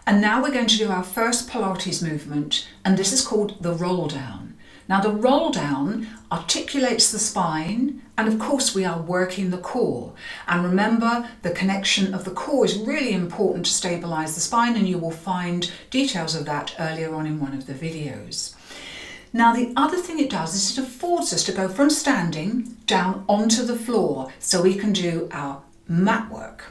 And now we're going to do our first Pilates movement, and this is called the roll down. Now the roll down articulates the spine, and of course we are working the core. And remember, the connection of the core is really important to stabilize the spine, and you will find details of that earlier on in one of the videos. Now the other thing it does is it affords us to go from standing down onto the floor so we can do our mat work.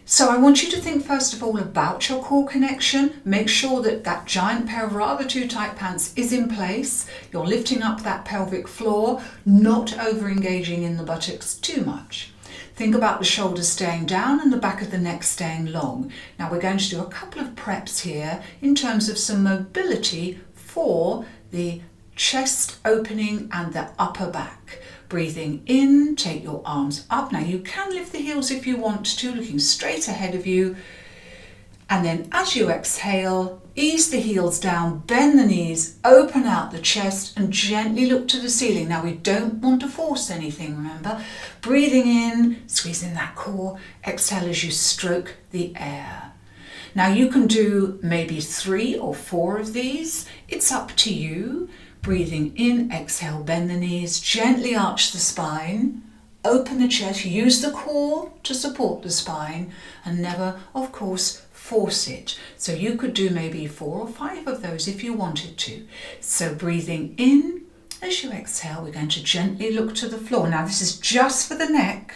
So I want you to think first of all about your core connection. Make sure that that giant pair of rather too tight pants is in place. You're lifting up that pelvic floor, not over engaging in the buttocks too much. Think about the shoulders staying down and the back of the neck staying long. Now we're going to do a couple of preps here in terms of some mobility for the chest opening and the upper back. Breathing in, take your arms up. Now you can lift the heels if you want to, looking straight ahead of you. And then as you exhale, ease the heels down, bend the knees, open out the chest and gently look to the ceiling. Now we don't want to force anything, remember. Breathing in, squeezing that core. Exhale as you stroke the air. Now you can do maybe 3 or 4 of these. It's up to you. Breathing in, exhale, bend the knees, gently arch the spine, open the chest, use the core to support the spine, and never, of course, force it. So you could do maybe 4 or 5 of those if you wanted to. So breathing in, as you exhale, we're going to gently look to the floor. Now this is just for the neck.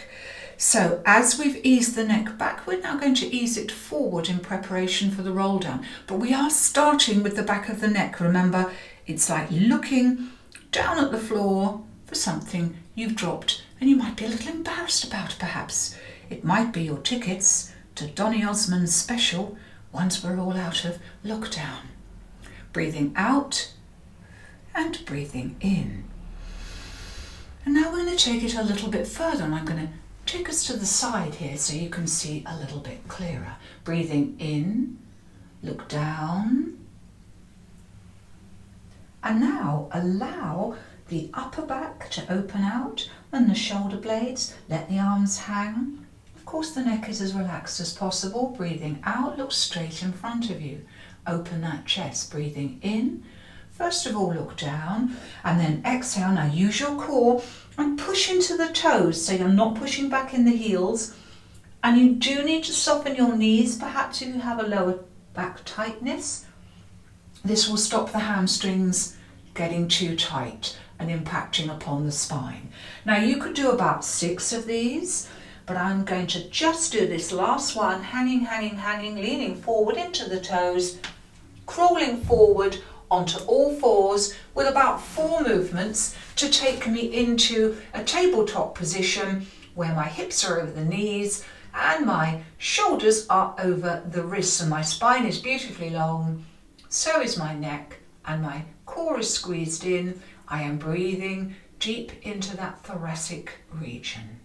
So as we've eased the neck back, we're now going to ease it forward in preparation for the roll down. But we are starting with the back of the neck. Remember, it's like looking down at the floor for something you've dropped and you might be a little embarrassed about perhaps. It might be your tickets to Donny Osmond's special once we're all out of lockdown. Breathing out and breathing in. And now we're going to take it a little bit further, and I'm going to take us to the side here so you can see a little bit clearer. Breathing in, look down. And now allow the upper back to open out and the shoulder blades. Let the arms hang. Of course the neck is as relaxed as possible. Breathing out, look straight in front of you. Open that chest. Breathing in. First of all, look down and then exhale. Now use your core and push into the toes so you're not pushing back in the heels. And you do need to soften your knees, perhaps if you have a lower back tightness. This will stop the hamstrings getting too tight and impacting upon the spine. Now you could do about 6 of these, but I'm going to just do this last one, hanging, leaning forward into the toes, crawling forward onto all fours with about 4 movements to take me into a tabletop position where my hips are over the knees and my shoulders are over the wrists and my spine is beautifully long. So is my neck and my core is squeezed in. I am breathing deep into that thoracic region.